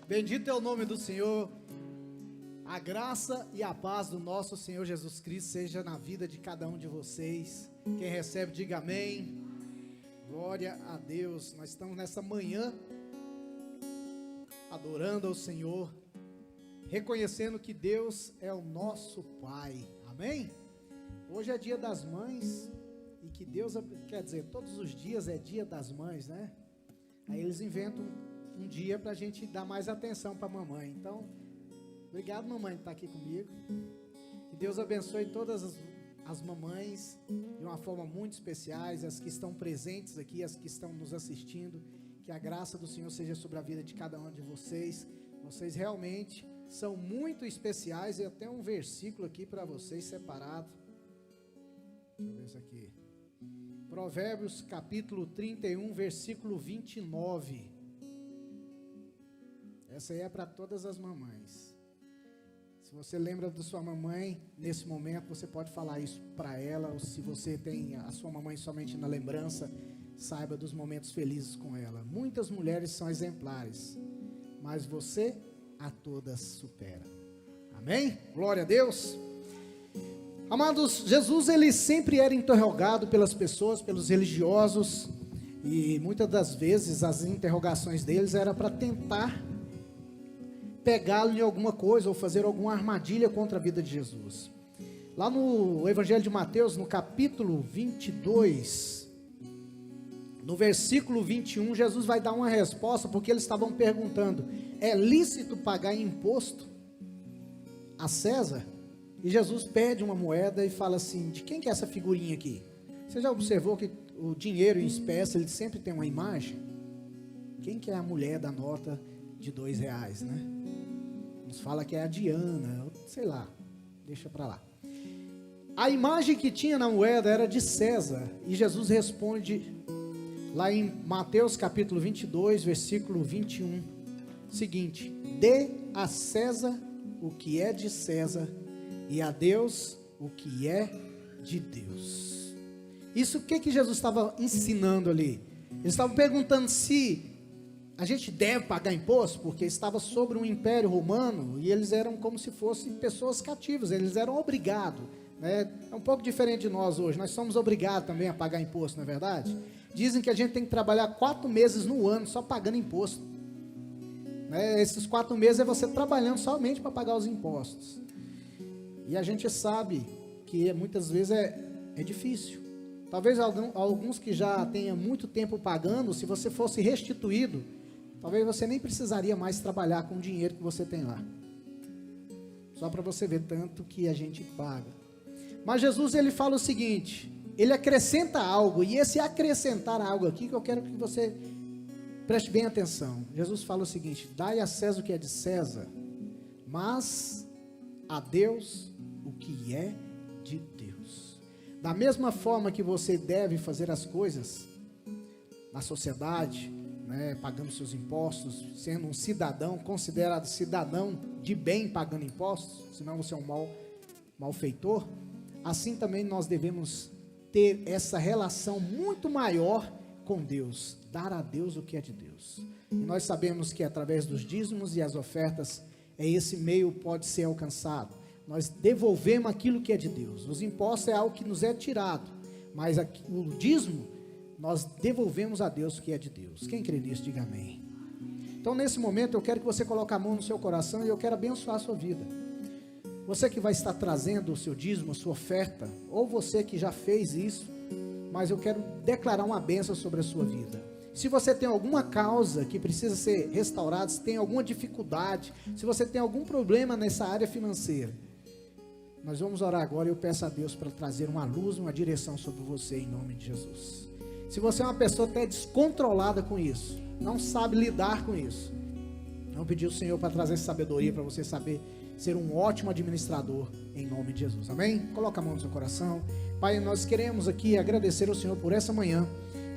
Bendito é o nome do Senhor. A graça e a paz do nosso Senhor Jesus Cristo seja na vida de cada um de vocês. Quem recebe, diga amém. Glória a Deus. Nós estamos nessa manhã adorando ao Senhor, reconhecendo que Deus é o nosso Pai. Amém? Hoje é dia das mães e que Deus, quer dizer, todos os dias é dia das mães, né? Aí eles inventam um dia para a gente dar mais atenção para a mamãe. Então, obrigado, mamãe, por estar aqui comigo. Que Deus abençoe todas as mamães de uma forma muito especial, as que estão presentes aqui, as que estão nos assistindo. Que a graça do Senhor seja sobre a vida de cada um de vocês. Vocês realmente são muito especiais. E eu tenho um versículo aqui para vocês separado. Deixa eu ver isso aqui. Provérbios capítulo 31, versículo 29. Essa aí é para todas as mamães. Se você lembra da sua mamãe, nesse momento você pode falar isso para ela. Ou se você tem a sua mamãe somente na lembrança, saiba dos momentos felizes com ela. Muitas mulheres são exemplares, mas você a todas supera. Amém? Glória a Deus. Amados, Jesus ele sempre era interrogado pelas pessoas, pelos religiosos, e muitas das vezes as interrogações deles era para tentar pegá-lo em alguma coisa ou fazer alguma armadilha contra a vida de Jesus. Lá no Evangelho de Mateus, no capítulo 22, no versículo 21, Jesus vai dar uma resposta, porque eles estavam perguntando: é lícito pagar imposto a César? E Jesus pede uma moeda e fala assim: de quem que é essa figurinha aqui? Você já observou que o dinheiro em espécie, ele sempre tem uma imagem? Quem que é a mulher da nota de R$2, né? Nos fala que é a Diana, sei lá, deixa para lá. A imagem que tinha na moeda era de César, e Jesus responde lá em Mateus capítulo 22, versículo 21, seguinte: dê a César o que é de César, e a Deus o que é de Deus. Isso, o que Jesus estava ensinando ali? Ele estava perguntando se a gente deve pagar imposto, porque estava sobre um império romano, e eles eram como se fossem pessoas cativas, eles eram obrigados, né? É um pouco diferente de nós hoje, nós somos obrigados também a pagar imposto, não é verdade? Dizem que a gente tem que trabalhar 4 meses no ano, só pagando imposto, né? Esses 4 meses é você trabalhando somente para pagar os impostos, e a gente sabe que muitas vezes é difícil. Talvez alguns que já tenham muito tempo pagando, se você fosse restituído, talvez você nem precisaria mais trabalhar com o dinheiro que você tem lá. Só para você ver tanto que a gente paga. Mas Jesus, ele fala o seguinte, ele acrescenta algo, e esse acrescentar algo aqui que eu quero que você preste bem atenção. Jesus fala o seguinte: dai a César o que é de César, mas a Deus o que é de Deus. Da mesma forma que você deve fazer as coisas na sociedade, né, pagando seus impostos, sendo um cidadão, considerado cidadão de bem pagando impostos, senão você é um malfeitor, assim também nós devemos ter essa relação muito maior com Deus, dar a Deus o que é de Deus. E nós sabemos que através dos dízimos e as ofertas, esse meio pode ser alcançado. Nós devolvemos aquilo que é de Deus. Os impostos é algo que nos é tirado, mas o dízimo, nós devolvemos a Deus o que é de Deus. Quem crê nisso, diga amém. Então nesse momento eu quero que você coloque a mão no seu coração e eu quero abençoar a sua vida. Você que vai estar trazendo o seu dízimo, a sua oferta, ou você que já fez isso, mas eu quero declarar uma bênção sobre a sua vida. Se você tem alguma causa que precisa ser restaurada, se tem alguma dificuldade, se você tem algum problema nessa área financeira, nós vamos orar agora e eu peço a Deus para trazer uma luz, uma direção sobre você em nome de Jesus. Se você é uma pessoa até descontrolada com isso, não sabe lidar com isso, vamos pedir ao Senhor para trazer sabedoria para você saber ser um ótimo administrador em nome de Jesus, amém? Coloca a mão no seu coração. Pai, nós queremos aqui agradecer ao Senhor por essa manhã.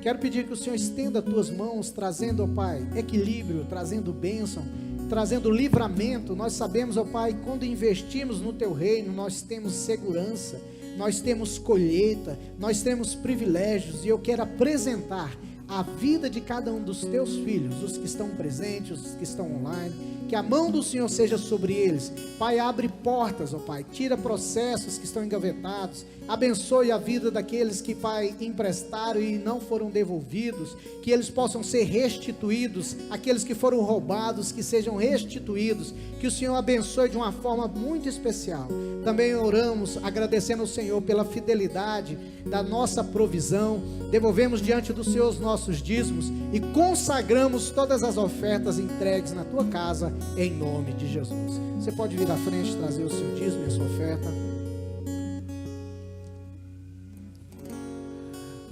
Quero pedir que o Senhor estenda as tuas mãos, trazendo, ó Pai, equilíbrio, trazendo bênção, trazendo livramento. Nós sabemos, ó Pai, quando investimos no teu reino, nós temos segurança, nós temos colheita, nós temos privilégios, e eu quero apresentar a vida de cada um dos teus filhos, os que estão presentes, os que estão online, que a mão do Senhor seja sobre eles. Pai, abre portas, ó Pai, tira processos que estão engavetados, abençoe a vida daqueles que, Pai, emprestaram e não foram devolvidos, que eles possam ser restituídos, aqueles que foram roubados, que sejam restituídos, que o Senhor abençoe de uma forma muito especial. Também oramos, agradecendo ao Senhor pela fidelidade da nossa provisão, devolvemos diante do Senhor os nossos dízimos e consagramos todas as ofertas entregues na tua casa, em nome de Jesus. Você pode vir à frente e trazer o seu dízimo e a sua oferta.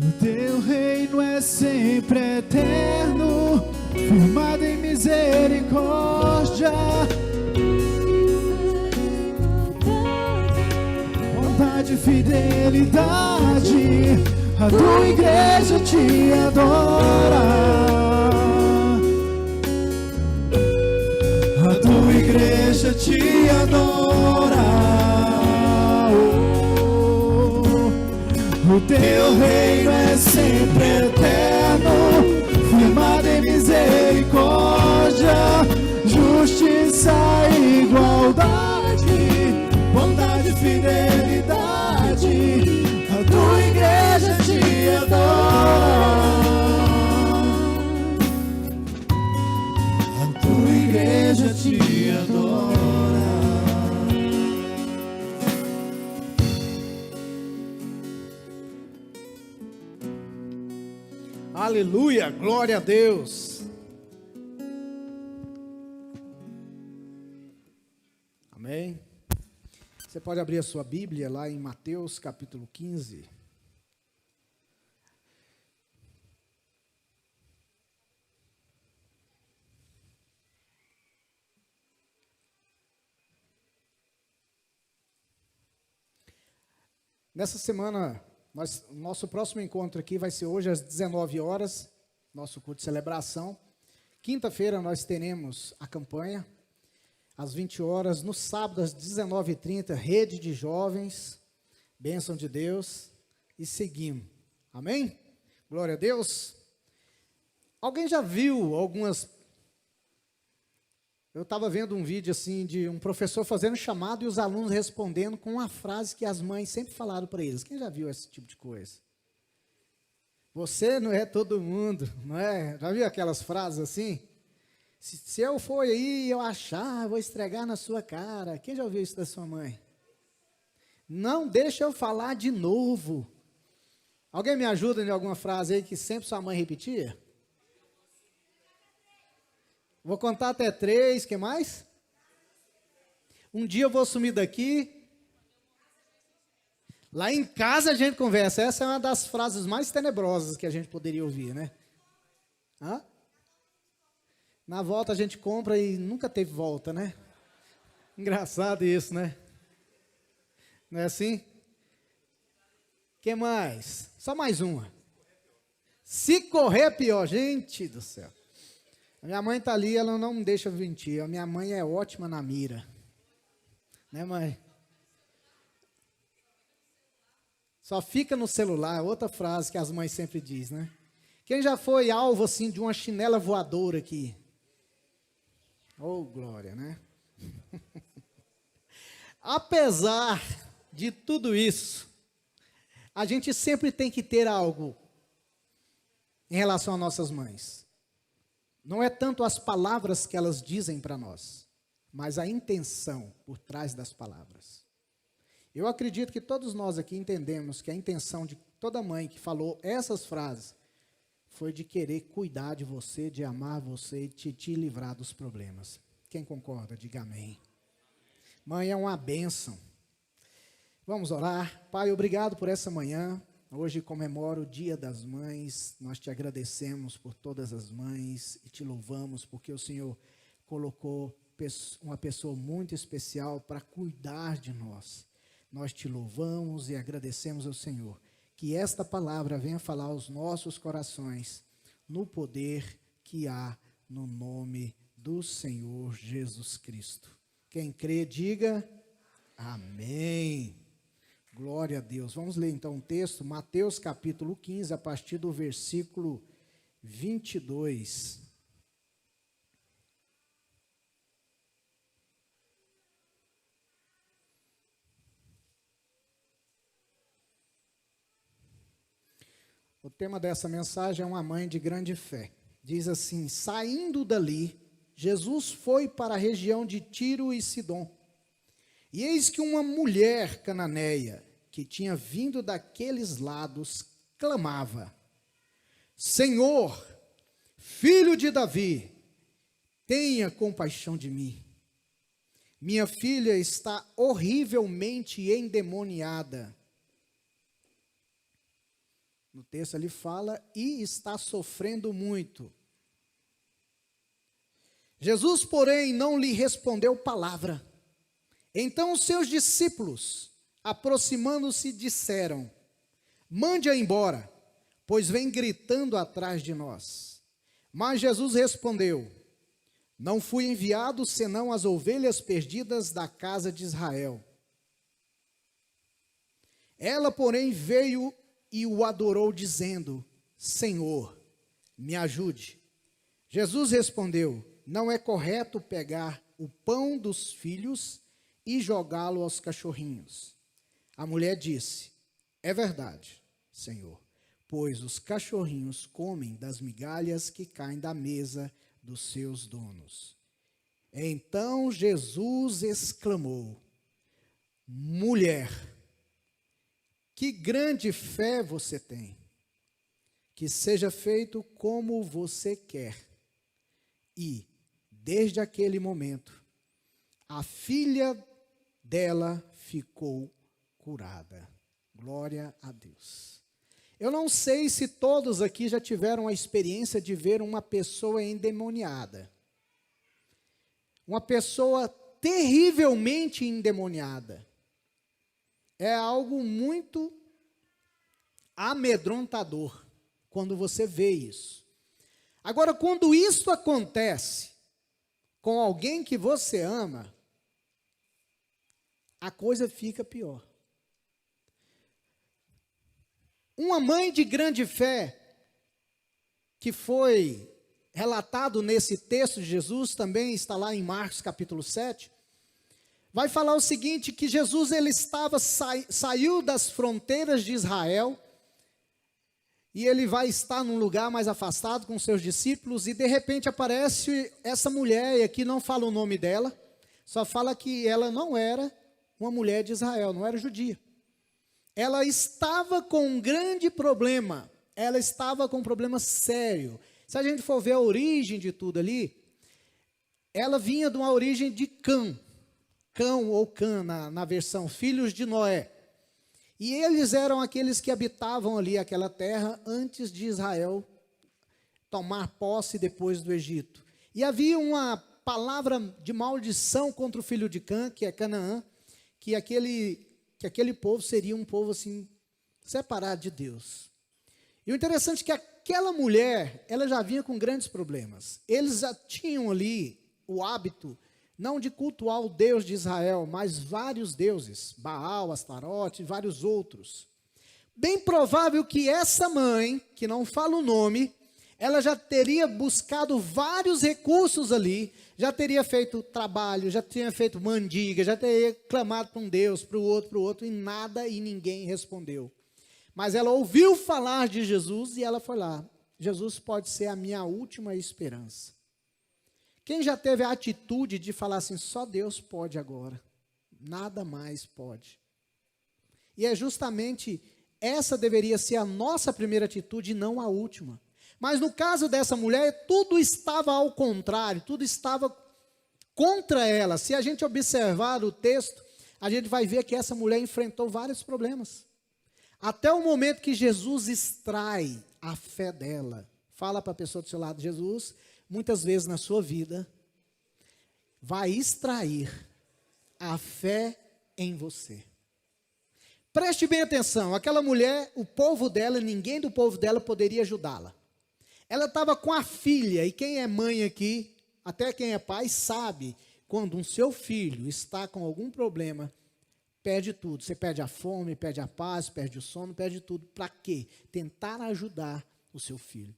O teu reino é sempre eterno, firmado em misericórdia, bondade e fidelidade. A tua igreja te adora. A tua igreja te adora. O teu reino é sempre eterno, firmado em misericórdia, justiça e igualdade, bondade e fidelidade. A tua igreja te adora. A tua igreja te adora. Aleluia, glória a Deus. Amém. Você pode abrir a sua Bíblia lá em Mateus capítulo 15. Nessa semana, nosso próximo encontro aqui vai ser hoje às 19 horas, nosso culto de celebração. Quinta-feira nós teremos a campanha, às 20 horas. No sábado, às 19h30, rede de jovens, bênção de Deus, e seguimos. Amém? Glória a Deus. Alguém já viu algumas... Eu estava vendo um vídeo assim de um professor fazendo chamado e os alunos respondendo com uma frase que as mães sempre falaram para eles. Quem já viu esse tipo de coisa? Você não é todo mundo, não é? Já viu aquelas frases assim? Se eu for aí, eu achar, vou estregar na sua cara. Quem já ouviu isso da sua mãe? Não deixa eu falar de novo. Alguém me ajuda em alguma frase aí que sempre sua mãe repetia? Vou contar até 3, que mais? Um dia eu vou sumir daqui. Lá em casa a gente conversa. Essa é uma das frases mais tenebrosas que a gente poderia ouvir, né? Hã? Na volta a gente compra e nunca teve volta, né? Engraçado isso, né? Não é assim? Que mais? Só mais uma. Se correr é pior, gente do céu. A minha mãe está ali, ela não me deixa mentir. A minha mãe é ótima na mira. Né, mãe? Só fica no celular, outra frase que as mães sempre dizem, né? Quem já foi alvo, assim, de uma chinela voadora aqui? Oh, glória, né? Apesar de tudo isso, a gente sempre tem que ter algo em relação às nossas mães. Não é tanto as palavras que elas dizem para nós, mas a intenção por trás das palavras. Eu acredito que todos nós aqui entendemos que a intenção de toda mãe que falou essas frases foi de querer cuidar de você, de amar você e te livrar dos problemas. Quem concorda, diga amém. Mãe é uma bênção. Vamos orar. Pai, obrigado por essa manhã. Hoje comemoro o Dia das Mães. Nós te agradecemos por todas as mães e te louvamos porque o Senhor colocou uma pessoa muito especial para cuidar de nós. Nós te louvamos e agradecemos ao Senhor. Que esta palavra venha falar aos nossos corações no poder que há no nome do Senhor Jesus Cristo. Quem crê, diga amém. Glória a Deus. Vamos ler então um texto, Mateus capítulo 15, a partir do versículo 22. O tema dessa mensagem é uma mãe de grande fé. Diz assim: saindo dali, Jesus foi para a região de Tiro e Sidom. E eis que uma mulher cananeia, que tinha vindo daqueles lados, clamava: Senhor, filho de Davi, tenha compaixão de mim. Minha filha está horrivelmente endemoniada. No texto ali fala, e está sofrendo muito. Jesus, porém, não lhe respondeu palavra. Então os seus discípulos, aproximando-se, disseram: mande-a embora, pois vem gritando atrás de nós. Mas Jesus respondeu: não fui enviado senão as ovelhas perdidas da casa de Israel. Ela, porém, veio e o adorou, dizendo: Senhor, me ajude. Jesus respondeu: não é correto pegar o pão dos filhos e jogá-lo aos cachorrinhos. A mulher disse: é verdade, Senhor, pois os cachorrinhos comem das migalhas que caem da mesa dos seus donos. Então Jesus exclamou: mulher, que grande fé você tem, que seja feito como você quer. E, desde aquele momento, a filha dela ficou curada. Glória a Deus. Eu não sei se todos aqui já tiveram a experiência de ver uma pessoa endemoniada. Uma pessoa terrivelmente endemoniada. É algo muito amedrontador quando você vê isso. Agora, quando isso acontece com alguém que você ama, a coisa fica pior. Uma mãe de grande fé, que foi relatado nesse texto de Jesus, também está lá em Marcos capítulo 7, vai falar o seguinte, que Jesus ele saiu das fronteiras de Israel, e ele vai estar num lugar mais afastado com seus discípulos, e de repente aparece essa mulher, e aqui não fala o nome dela, só fala que ela não era uma mulher de Israel, não era judia. Ela estava com um grande problema, ela estava com um problema sério. Se a gente for ver a origem de tudo ali, ela vinha de uma origem de Cã ou Cã, na versão filhos de Noé. E eles eram aqueles que habitavam ali aquela terra antes de Israel tomar posse depois do Egito. E havia uma palavra de maldição contra o filho de Cã, que é Canaã, que aquele povo seria um povo assim, separado de Deus. E o interessante é que aquela mulher, ela já vinha com grandes problemas. Eles já tinham ali o hábito, não de cultuar o Deus de Israel, mas vários deuses, Baal, Astarote e vários outros. Bem provável que essa mãe, que não fala o nome, ela já teria buscado vários recursos ali, já teria feito trabalho, já tinha feito mandiga, já teria clamado para um Deus, para o outro, e nada e ninguém respondeu. Mas ela ouviu falar de Jesus e ela foi lá. Jesus pode ser a minha última esperança. Quem já teve a atitude de falar assim, só Deus pode agora, nada mais pode. E é justamente essa deveria ser a nossa primeira atitude e não a última. Mas no caso dessa mulher, tudo estava ao contrário, tudo estava contra ela. Se a gente observar o texto, a gente vai ver que essa mulher enfrentou vários problemas. Até o momento que Jesus extrai a fé dela. Fala para a pessoa do seu lado, Jesus, muitas vezes na sua vida, vai extrair a fé em você. Preste bem atenção, aquela mulher, o povo dela, ninguém do povo dela poderia ajudá-la. Ela estava com a filha, e quem é mãe aqui, até quem é pai, sabe, quando um seu filho está com algum problema, perde tudo. Você perde a fome, perde a paz, perde o sono, perde tudo. Para quê? Tentar ajudar o seu filho.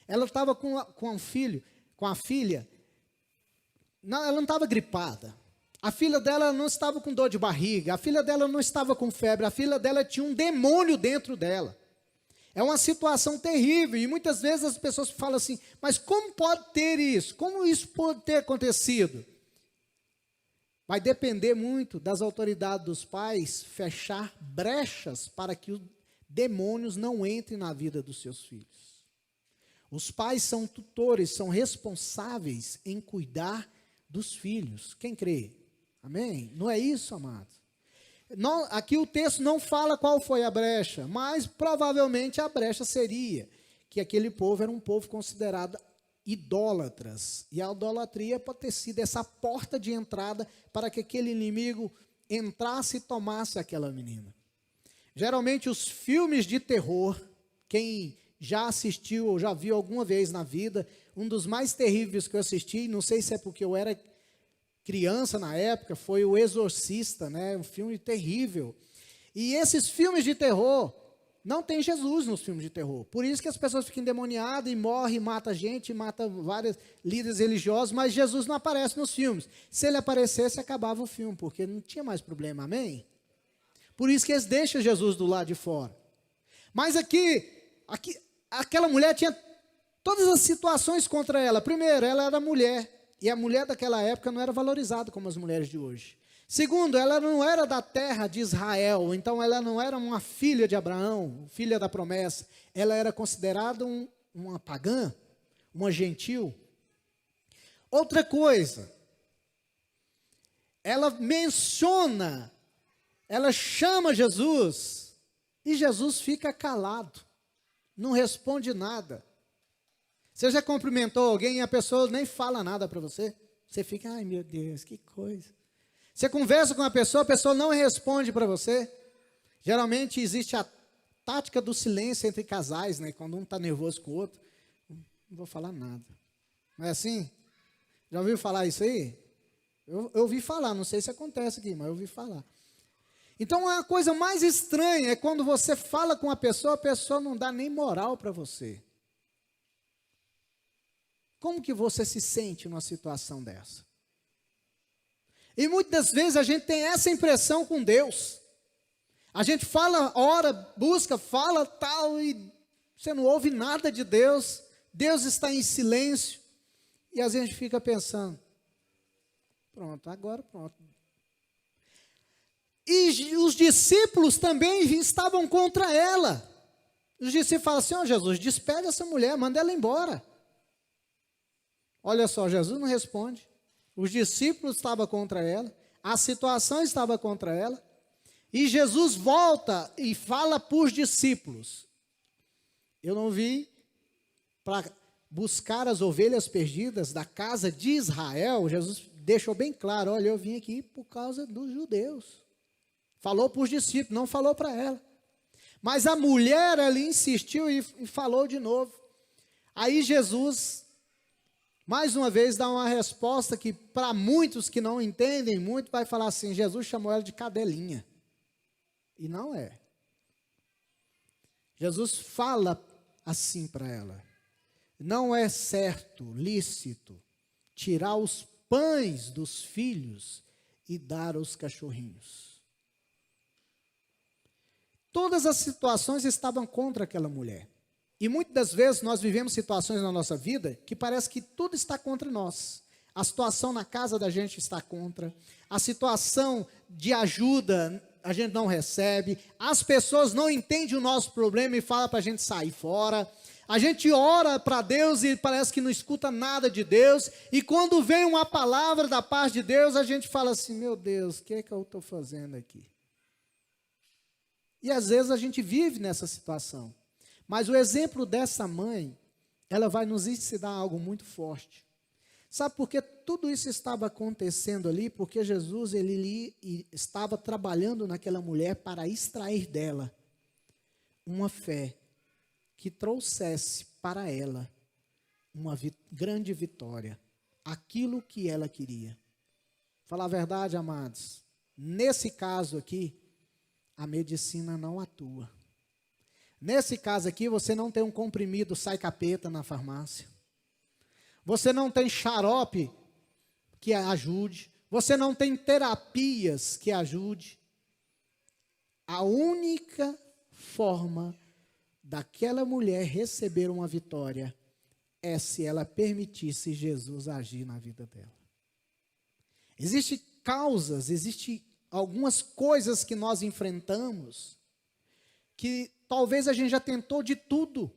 Ela estava com o filho, com a filha. Não, ela não estava gripada. A filha dela não estava com dor de barriga. A filha dela não estava com febre. A filha dela tinha um demônio dentro dela. É uma situação terrível. E muitas vezes as pessoas falam assim, mas como pode ter isso? Como isso pode ter acontecido? Vai depender muito das autoridades dos pais fechar brechas para que os demônios não entrem na vida dos seus filhos. Os pais são tutores, são responsáveis em cuidar dos filhos. Quem crê? Amém? Não é isso, amados? Não, aqui o texto não fala qual foi a brecha, mas provavelmente a brecha seria que aquele povo era um povo considerado idólatras. E a idolatria pode ter sido essa porta de entrada para que aquele inimigo entrasse e tomasse aquela menina. Geralmente os filmes de terror, quem já assistiu ou já viu alguma vez na vida, um dos mais terríveis que eu assisti, não sei se é porque eu era criança na época, foi O Exorcista, né? Um filme terrível. E esses filmes de terror, não tem Jesus nos filmes de terror. Por isso que as pessoas ficam endemoniadas e morrem, mata gente, mata vários líderes religiosos, mas Jesus não aparece nos filmes. Se ele aparecesse, acabava o filme, porque não tinha mais problema, amém? Por isso que eles deixam Jesus do lado de fora. Mas aqui, aquela mulher tinha todas as situações contra ela. Primeiro, ela era mulher, e a mulher daquela época não era valorizada como as mulheres de hoje. Segundo, ela não era da terra de Israel, então ela não era uma filha de Abraão, filha da promessa. Ela era considerada uma pagã, uma gentil. Outra coisa, ela menciona, ela chama Jesus, e Jesus fica calado, não responde nada. Você já cumprimentou alguém e a pessoa nem fala nada para você? Você fica, ai meu Deus, que coisa. Você conversa com a pessoa não responde para você. Geralmente existe a tática do silêncio entre casais, né? Quando um está nervoso com o outro, não vou falar nada. Não é assim? Já ouviu falar isso aí? Eu ouvi falar, não sei se acontece aqui, mas eu ouvi falar. Então a coisa mais estranha é quando você fala com a pessoa não dá nem moral para você. Como que você se sente numa situação dessa? E muitas vezes a gente tem essa impressão com Deus. A gente fala, ora, busca, fala tal, e você não ouve nada de Deus. Deus está em silêncio. E a gente fica pensando, pronto, agora pronto. E os discípulos também estavam contra ela. Os discípulos falam assim, ó Jesus, despede essa mulher, manda ela embora. Olha só, Jesus não responde. Os discípulos estavam contra ela, a situação estava contra ela, e Jesus volta e fala para os discípulos. Eu não vim para buscar as ovelhas perdidas da casa de Israel. Jesus deixou bem claro, olha, eu vim aqui por causa dos judeus. Falou para os discípulos, não falou para ela. Mas a mulher ali insistiu e falou de novo. Aí Jesus, mais uma vez, dá uma resposta que para muitos que não entendem muito, vai falar assim, Jesus chamou ela de cadelinha. E não é. Jesus fala assim para ela. Não é certo, lícito, tirar os pães dos filhos e dar aos cachorrinhos. Todas as situações estavam contra aquela mulher. E muitas das vezes nós vivemos situações na nossa vida que parece que tudo está contra nós. A situação na casa da gente está contra. A situação de ajuda a gente não recebe. As pessoas não entendem o nosso problema e falam para a gente sair fora. A gente ora para Deus e parece que não escuta nada de Deus. E quando vem uma palavra da parte de Deus, a gente fala assim, meu Deus, o que é que eu estou fazendo aqui? E às vezes a gente vive nessa situação. Mas o exemplo dessa mãe, ela vai nos ensinar algo muito forte. Sabe por que tudo isso estava acontecendo ali? Porque Jesus ele estava trabalhando naquela mulher para extrair dela uma fé que trouxesse para ela uma grande vitória, aquilo que ela queria. Falar a verdade, amados, nesse caso aqui, a medicina não atua. Nesse caso aqui, você não tem um comprimido sai capeta na farmácia. Você não tem xarope que ajude. Você não tem terapias que ajude. A única forma daquela mulher receber uma vitória é se ela permitisse Jesus agir na vida dela. Existem causas, existem algumas coisas que nós enfrentamos que talvez a gente já tentou de tudo,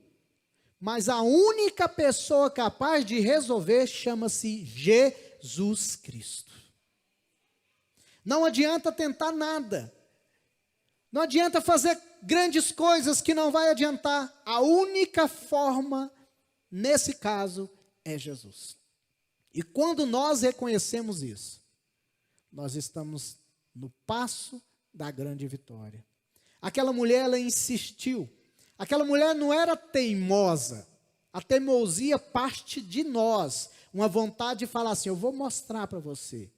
mas a única pessoa capaz de resolver chama-se Jesus Cristo. Não adianta tentar nada. Não adianta fazer grandes coisas que não vai adiantar. A única forma, nesse caso, é Jesus. E quando nós reconhecemos isso, nós estamos no passo da grande vitória. Aquela mulher, ela insistiu. Aquela mulher não era teimosa. A teimosia parte de nós. Uma vontade de falar assim, eu vou mostrar para você.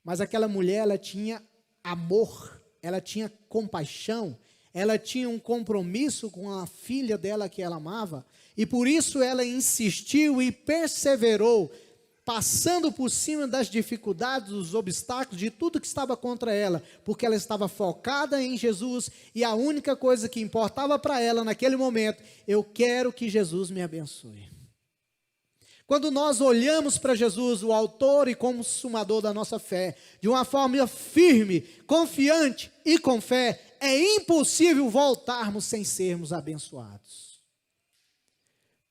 Mas aquela mulher, ela tinha amor, ela tinha compaixão, ela tinha um compromisso com a filha dela que ela amava, e por isso ela insistiu e perseverou, passando por cima das dificuldades, dos obstáculos, de tudo que estava contra ela, porque ela estava focada em Jesus, e a única coisa que importava para ela naquele momento, eu quero que Jesus me abençoe. Quando nós olhamos para Jesus, o autor e consumador da nossa fé, de uma forma firme, confiante e com fé, é impossível voltarmos sem sermos abençoados.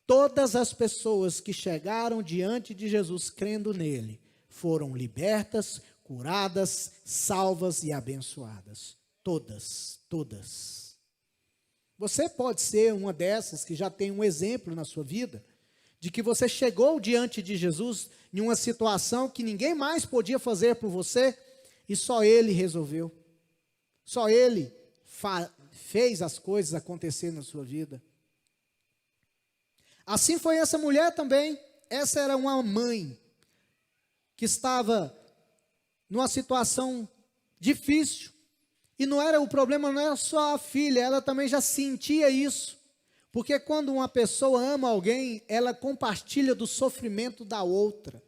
Todas as pessoas que chegaram diante de Jesus crendo nele, foram libertas, curadas, salvas e abençoadas. Todas, todas. Você pode ser uma dessas que já tem um exemplo na sua vida, de que você chegou diante de Jesus em uma situação que ninguém mais podia fazer por você, e só Ele resolveu. Só Ele fez as coisas acontecer na sua vida. Assim foi essa mulher também. Essa era uma mãe que estava numa situação difícil. E o problema não era só a filha, ela também já sentia isso. Porque quando uma pessoa ama alguém, ela compartilha do sofrimento da outra.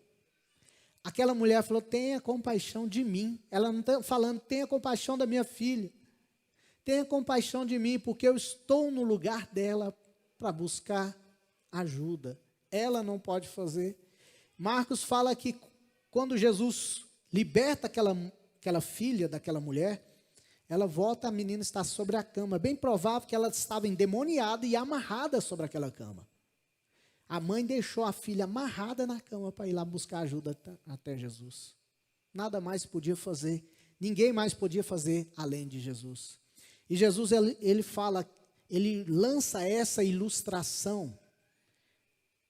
Aquela mulher falou, tenha compaixão de mim. Ela não está falando, tenha compaixão da minha filha. Tenha compaixão de mim, porque eu estou no lugar dela para buscar ajuda. Ela não pode fazer. Marcos fala que quando Jesus liberta aquela filha daquela mulher, ela volta, a menina está sobre a cama. Bem provável que ela estava endemoniada e amarrada sobre aquela cama. A mãe deixou a filha amarrada na cama para ir lá buscar ajuda até Jesus. Nada mais podia fazer. Ninguém mais podia fazer além de Jesus. E Jesus, ele lança essa ilustração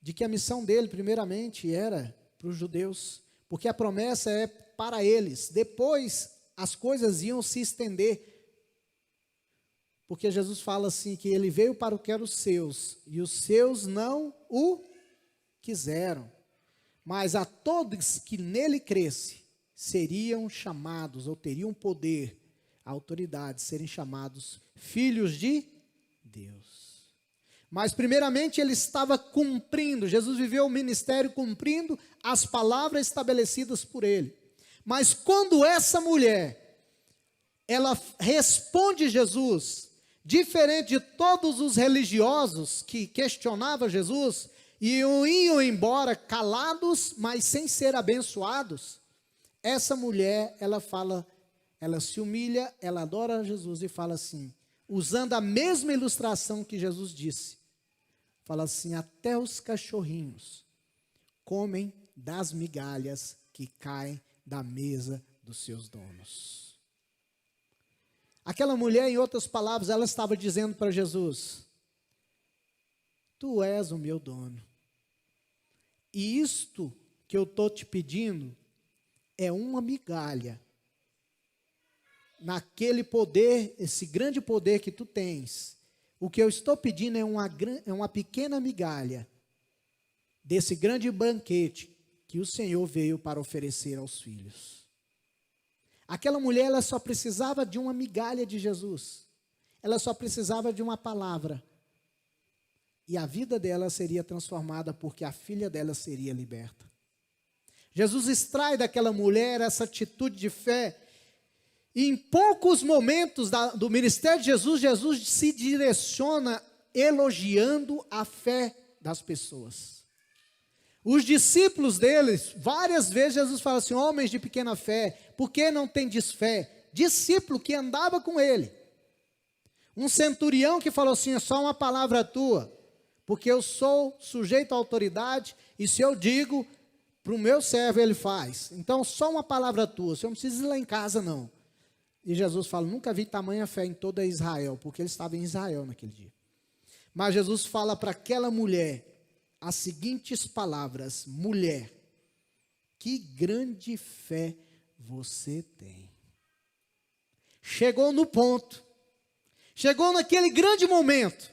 de que a missão dele, primeiramente, era para os judeus. Porque a promessa é para eles. Depois, as coisas iam se estender, porque Jesus fala assim, que ele veio para o que eram os seus, e os seus não o quiseram, mas a todos que nele cresce, seriam chamados, ou teriam poder, autoridade, serem chamados filhos de Deus. Mas primeiramente ele estava cumprindo, Jesus viveu o ministério cumprindo as palavras estabelecidas por ele. Mas quando essa mulher, ela responde Jesus, diferente de todos os religiosos que questionavam Jesus, e iam embora calados, mas sem ser abençoados, essa mulher, ela se humilha, ela adora Jesus e fala assim, usando a mesma ilustração que Jesus disse, fala assim, até os cachorrinhos comem das migalhas que caem da mesa dos seus donos. Aquela mulher, em outras palavras, ela estava dizendo para Jesus, tu és o meu dono, e isto que eu estou te pedindo, é uma migalha, naquele poder, esse grande poder que tu tens, o que eu estou pedindo é uma pequena migalha, desse grande banquete, que o Senhor veio para oferecer aos filhos. Aquela mulher, ela só precisava de uma migalha de Jesus. ela só precisava de uma palavra. E a vida dela seria transformada porque a filha dela seria liberta. Jesus extrai daquela mulher essa atitude de fé. E em poucos momentos do ministério de Jesus, Jesus se direciona elogiando a fé das pessoas. Os discípulos deles, várias vezes Jesus fala assim, homens de pequena fé, por que não tendes fé? Discípulo que andava com ele. Um centurião que falou assim, é só uma palavra tua, porque eu sou sujeito à autoridade, e se eu digo, para o meu servo ele faz. Então, só uma palavra tua, você não precisa ir lá em casa não. E Jesus fala, nunca vi tamanha fé em toda Israel, porque ele estava em Israel naquele dia. Mas Jesus fala para aquela mulher as seguintes palavras, mulher, que grande fé você tem. Chegou no ponto, chegou naquele grande momento,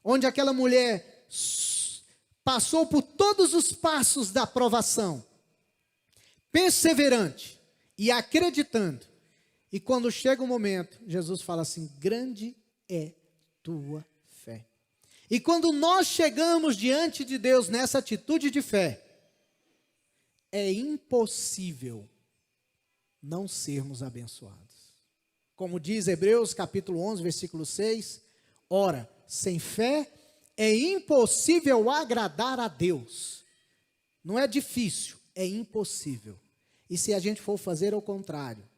onde aquela mulher passou por todos os passos da provação, perseverante e acreditando. E quando chega o momento, Jesus fala assim, grande é tua fé. E quando nós chegamos diante de Deus nessa atitude de fé, é impossível não sermos abençoados. Como diz Hebreus capítulo 11, versículo 6, ora, sem fé é impossível agradar a Deus. Não é difícil, é impossível. E se a gente for fazer ao contrário,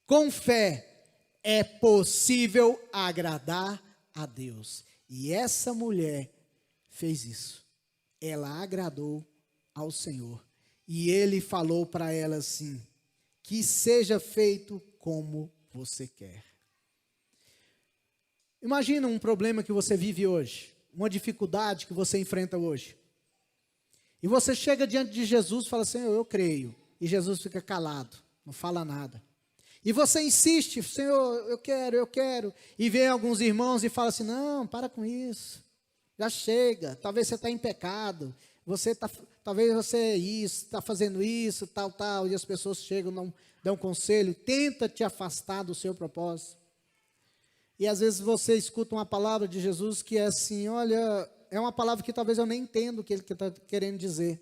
com fé é possível agradar a Deus. E essa mulher fez isso. Ela agradou ao Senhor. E ele falou para ela assim, que seja feito como você quer. Imagina um problema que você vive hoje, uma dificuldade que você enfrenta hoje. E você chega diante de Jesus e fala assim, eu creio. E Jesus fica calado, não fala nada. E você insiste, Senhor, eu quero. E vem alguns irmãos e fala assim, não, para com isso. Já chega, talvez você está em pecado. Talvez você está fazendo isso, tal. E as pessoas chegam, dão conselho, tenta te afastar do seu propósito. E às vezes você escuta uma palavra de Jesus que é assim, olha, é uma palavra que talvez eu nem entendo o que ele está querendo dizer.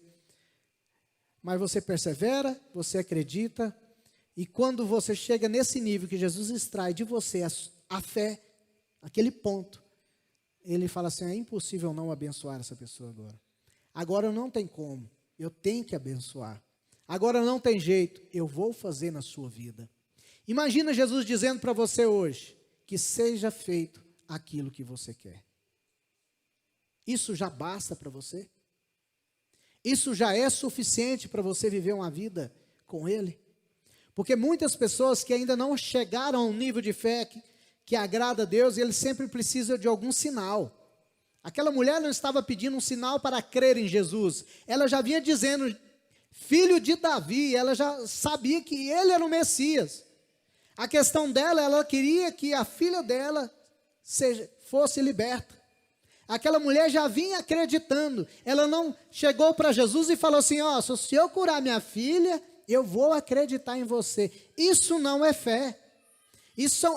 Mas você persevera, você acredita. E quando você chega nesse nível que Jesus extrai de você a fé, aquele ponto, ele fala assim, é impossível não abençoar essa pessoa agora. Agora não tem como, eu tenho que abençoar. Agora não tem jeito, eu vou fazer na sua vida. Imagina Jesus dizendo para você hoje, que seja feito aquilo que você quer. Isso já basta para você? Isso já é suficiente para você viver uma vida com Ele? Porque muitas pessoas que ainda não chegaram a um nível de fé que agrada a Deus, eles sempre precisam de algum sinal. Aquela mulher não estava pedindo um sinal para crer em Jesus. Ela já vinha dizendo, filho de Davi, ela já sabia que ele era o Messias. A questão dela, ela queria que a filha dela fosse liberta. Aquela mulher já vinha acreditando. Ela não chegou para Jesus e falou assim, se eu curar minha filha, eu vou acreditar em você. Isso não é fé.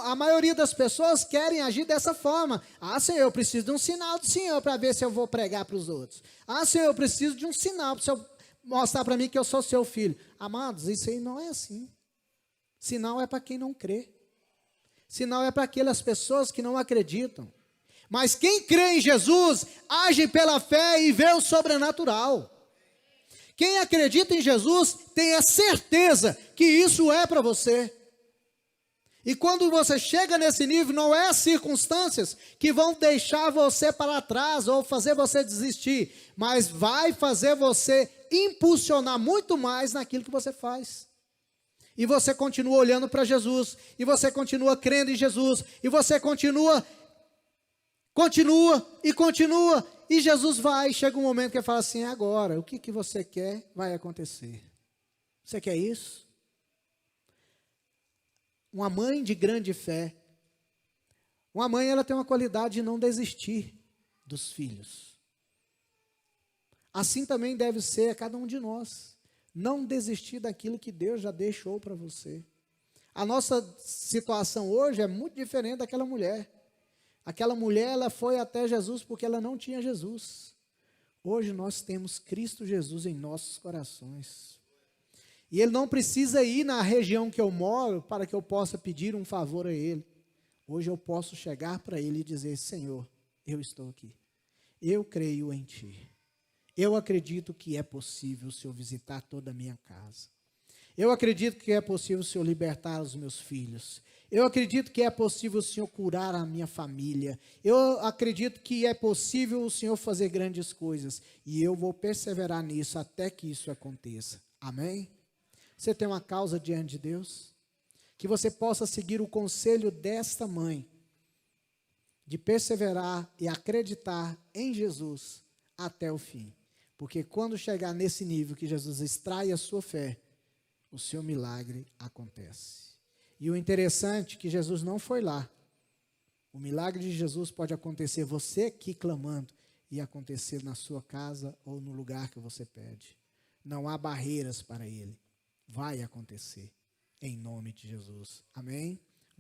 A maioria das pessoas querem agir dessa forma. Senhor, eu preciso de um sinal do Senhor para ver se eu vou pregar para os outros. Senhor, eu preciso de um sinal para o Senhor mostrar para mim que eu sou seu filho. Amados, isso aí não é assim. Sinal é para quem não crê. Sinal é para aquelas pessoas que não acreditam. Mas quem crê em Jesus, age pela fé e vê o sobrenatural. Quem acredita em Jesus, tem a certeza que isso é para você. E quando você chega nesse nível, não é as circunstâncias que vão deixar você para trás ou fazer você desistir, mas vai fazer você impulsionar muito mais naquilo que você faz. E você continua olhando para Jesus, e você continua crendo em Jesus, e você continua, e Jesus chega um momento que ele fala assim, agora, o que você quer vai acontecer. Você quer isso? Uma mãe de grande fé, uma mãe ela tem uma qualidade de não desistir dos filhos. Assim também deve ser a cada um de nós. Não desistir daquilo que Deus já deixou para você. A nossa situação hoje é muito diferente daquela mulher. Aquela mulher, ela foi até Jesus porque ela não tinha Jesus. Hoje nós temos Cristo Jesus em nossos corações. E Ele não precisa ir na região que eu moro para que eu possa pedir um favor a Ele. Hoje eu posso chegar para Ele e dizer: Senhor, eu estou aqui. Eu creio em Ti. Eu acredito que é possível o Senhor visitar toda a minha casa. Eu acredito que é possível o Senhor libertar os meus filhos. Eu acredito que é possível o Senhor curar a minha família. Eu acredito que é possível o Senhor fazer grandes coisas. E eu vou perseverar nisso até que isso aconteça. Amém? Você tem uma causa diante de Deus? Que você possa seguir o conselho desta mãe, de perseverar e acreditar em Jesus até o fim. Porque quando chegar nesse nível que Jesus extrai a sua fé, o seu milagre acontece. E o interessante é que Jesus não foi lá. O milagre de Jesus pode acontecer você aqui clamando e acontecer na sua casa ou no lugar que você pede. Não há barreiras para Ele. Vai acontecer, em nome de Jesus. Amém?